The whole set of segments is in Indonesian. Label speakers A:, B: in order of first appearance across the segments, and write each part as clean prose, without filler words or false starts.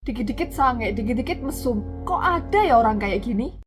A: Dikit-dikit sange, dikit-dikit mesum. Kok ada ya orang kayak gini?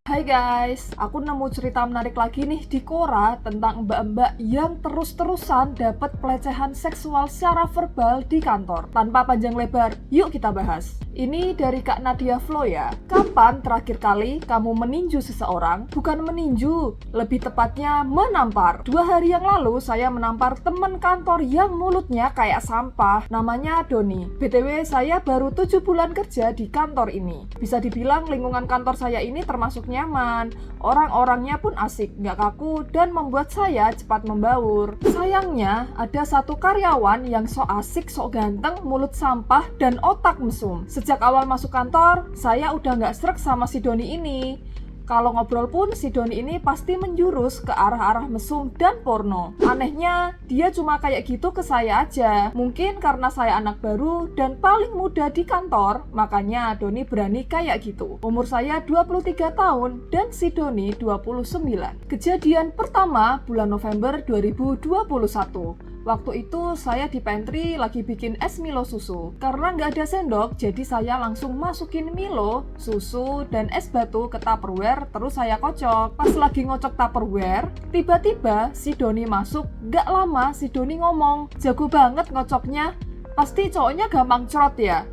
A: Hai guys, aku nemu cerita menarik lagi nih di Quora tentang mbak-mbak yang terus-terusan dapat pelecehan seksual secara verbal di kantor. Tanpa panjang lebar, yuk kita bahas. Ini dari Kak Nadia Flo ya. Kapan terakhir kali kamu meninju seseorang? Bukan meninju, lebih tepatnya menampar. 2 hari yang lalu saya menampar teman kantor yang mulutnya kayak sampah. Namanya Doni. BTW saya baru 7 bulan kerja di kantor ini. Bisa dibilang lingkungan kantor saya ini termasuk nyaman. Orang-orangnya pun asik, nggak kaku, dan membuat saya cepat membaur. Sayangnya, ada satu karyawan yang sok asik, sok ganteng, mulut sampah, dan otak mesum. Sejak awal masuk kantor, saya udah nggak srek sama si Doni ini. Kalau ngobrol pun, si Doni ini pasti menjurus ke arah-arah mesum dan porno. Anehnya, dia cuma kayak gitu ke saya aja. Mungkin karena saya anak baru dan paling muda di kantor, makanya Doni berani kayak gitu. Umur saya 23 tahun dan si Doni 29. Kejadian pertama bulan November 2021. Waktu itu saya di pantry lagi bikin es Milo susu. Karena nggak ada sendok, jadi saya langsung masukin Milo, susu, dan es batu ke Tupperware, terus saya kocok. Pas lagi ngocok Tupperware, tiba-tiba si Doni masuk. Nggak lama si Doni ngomong, jago banget ngocoknya, pasti cowoknya gampang cerot ya.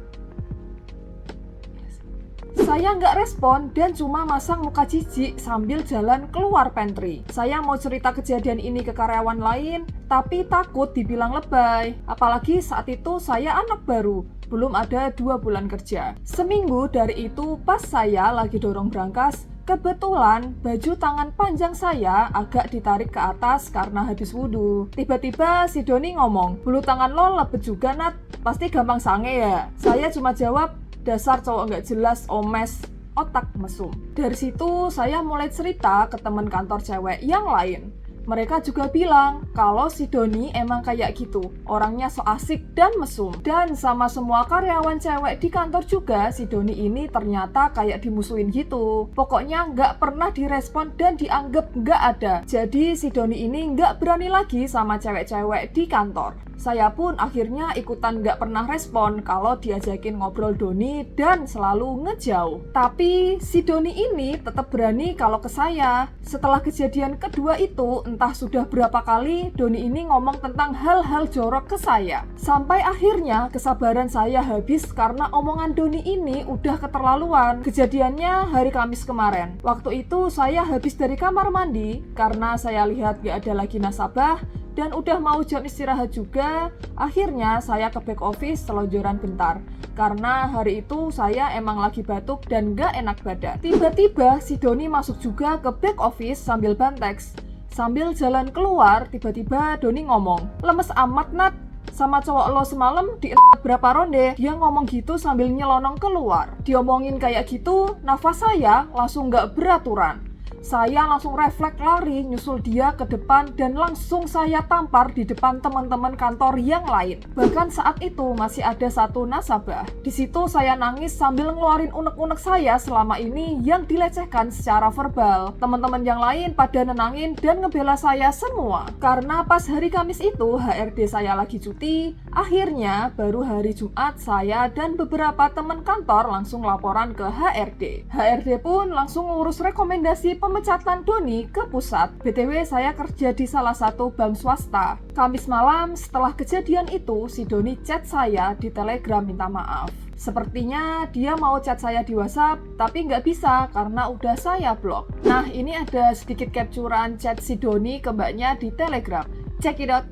A: Saya nggak respon dan cuma masang muka jijik sambil jalan keluar pantry. Saya mau cerita kejadian ini ke karyawan lain, tapi takut dibilang lebay. Apalagi saat itu saya anak baru, belum ada 2 bulan kerja. Seminggu dari itu pas saya lagi dorong brankas, kebetulan baju tangan panjang saya agak ditarik ke atas karena habis wudhu. Tiba-tiba si Doni ngomong, bulu tangan lo lebet juga Nat, pasti gampang sange ya. Saya cuma jawab, dasar cowok nggak jelas, omes, otak mesum. Dari situ saya mulai cerita ke teman kantor cewek yang lain. Mereka juga bilang kalau si Doni emang kayak gitu, orangnya so asik dan mesum. Dan sama semua karyawan cewek di kantor juga, si Doni ini ternyata kayak dimusuhin gitu. Pokoknya nggak pernah direspon dan dianggap nggak ada. Jadi si Doni ini nggak berani lagi sama cewek-cewek di kantor. Saya pun akhirnya ikutan nggak pernah respon kalau diajakin ngobrol Doni dan selalu ngejauh. Tapi si Doni ini tetap berani kalau ke saya. Setelah kejadian kedua itu, entah sudah berapa kali Doni ini ngomong tentang hal-hal jorok ke saya. Sampai akhirnya kesabaran saya habis karena omongan Doni ini udah keterlaluan. Kejadiannya hari Kamis kemarin. Waktu itu saya habis dari kamar mandi karena saya lihat gak ada lagi nasabah dan udah mau jam istirahat juga. Akhirnya saya ke back office selonjoran bentar karena hari itu saya emang lagi batuk dan gak enak badan. Tiba-tiba si Doni masuk juga ke back office sambil banteks. Sambil jalan keluar, tiba-tiba Doni ngomong, lemes amat Nat, sama cowok lo semalam di berapa ronde. Dia ngomong gitu sambil nyelonong keluar. Diomongin kayak gitu, nafas saya langsung gak beraturan. Saya langsung refleks lari nyusul dia ke depan dan langsung saya tampar di depan teman-teman kantor yang lain. Bahkan saat itu masih ada satu nasabah. Di situ saya nangis sambil ngeluarin unek-unek saya selama ini yang dilecehkan secara verbal. Teman-teman yang lain pada nenangin dan ngebela saya semua. Karena pas hari Kamis itu HRD saya lagi cuti, akhirnya baru hari Jumat saya dan beberapa teman kantor langsung laporan ke HRD. HRD pun langsung ngurus rekomendasi pemecatan Doni ke pusat. BTW saya kerja di salah satu bank swasta. Kamis malam setelah kejadian itu, si Doni chat saya di Telegram minta maaf. Sepertinya dia mau chat saya di WhatsApp, tapi nggak bisa karena udah saya blok. Nah, ini ada sedikit capturean chat si Doni ke mbaknya di Telegram. Check it out.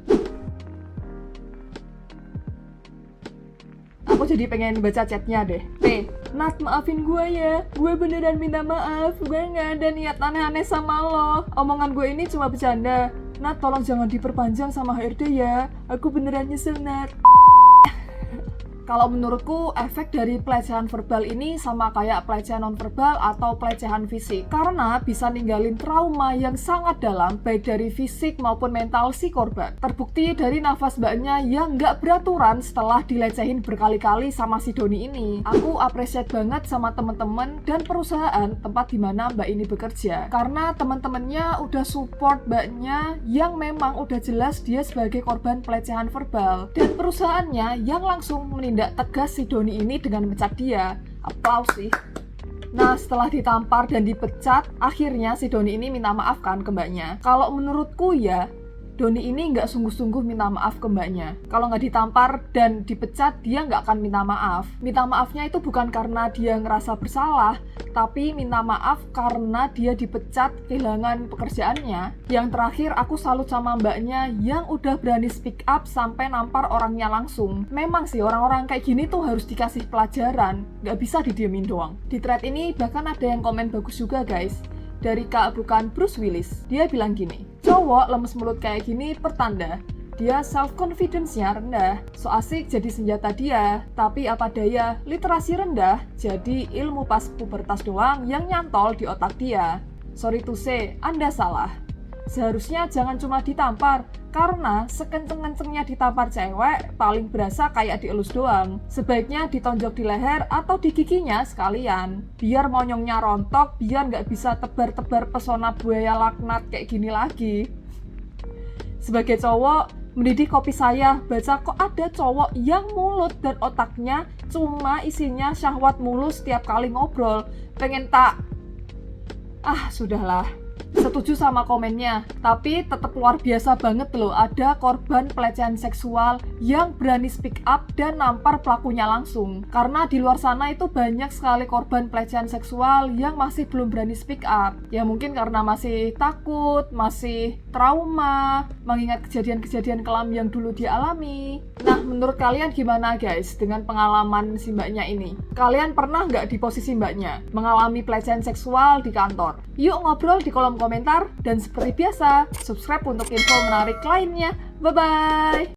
A: Aku jadi pengen baca chatnya deh. Nat, maafin gue ya. Gue beneran minta maaf. Gue gak ada niat aneh-aneh sama lo. Omongan gue ini cuma bercanda. Nat, tolong jangan diperpanjang sama HRD ya. Aku beneran nyesel, Nat. Kalau menurutku, efek dari pelecehan verbal ini sama kayak pelecehan nonverbal atau pelecehan fisik. Karena bisa ninggalin trauma yang sangat dalam, baik dari fisik maupun mental si korban. Terbukti dari nafas mbaknya yang nggak beraturan setelah dilecehin berkali-kali sama si Doni ini. Aku appreciate banget sama teman-teman dan perusahaan tempat dimana mbak ini bekerja. Karena teman-temannya udah support mbaknya yang memang udah jelas dia sebagai korban pelecehan verbal. Dan perusahaannya yang langsung menindak menindak tegas si Doni ini dengan mecat dia. Aplaus sih. Nah, setelah ditampar dan dipecat, akhirnya si Doni ini minta maaf kan ke mbaknya. Kalau menurutku ya, Doni ini nggak sungguh-sungguh minta maaf ke mbaknya. Kalau nggak ditampar dan dipecat, dia nggak akan minta maaf. Minta maafnya itu bukan karena dia ngerasa bersalah, tapi minta maaf karena dia dipecat, kehilangan pekerjaannya. Yang terakhir, aku salut sama mbaknya yang udah berani speak up sampai nampar orangnya langsung. Memang sih, orang-orang kayak gini tuh harus dikasih pelajaran, nggak bisa didiemin doang. Di thread ini bahkan ada yang komen bagus juga guys. Dari Kak Bukan Bruce Willis, dia bilang gini, cowok lemes mulut kayak gini pertanda dia self-confidence-nya rendah. So asik jadi senjata dia, tapi apa daya, literasi rendah jadi ilmu pas pubertas doang yang nyantol di otak dia. Sorry to say, Anda salah. Seharusnya jangan cuma ditampar, karena sekenceng-kencengnya ditampar cewek paling berasa kayak dielus doang. Sebaiknya ditonjok di leher atau di giginya sekalian, biar monyongnya rontok, biar nggak bisa tebar-tebar pesona buaya laknat kayak gini lagi. Sebagai cowok, mendidik kopi saya, baca kok ada cowok yang mulut dan otaknya cuma isinya syahwat mulu setiap kali ngobrol. Pengen tak... sudahlah. Setuju sama komennya, tapi tetap luar biasa banget loh ada korban pelecehan seksual yang berani speak up dan nampar pelakunya langsung. Karena di luar sana itu banyak sekali korban pelecehan seksual yang masih belum berani speak up. Ya mungkin karena masih takut, masih trauma, mengingat kejadian-kejadian kelam yang dulu dialami. Nah, menurut kalian gimana guys dengan pengalaman si mbaknya ini? Kalian pernah nggak di posisi mbaknya mengalami pelecehan seksual di kantor? Yuk ngobrol di kolom komentar, dan seperti biasa, subscribe untuk info menarik lainnya. Bye-bye!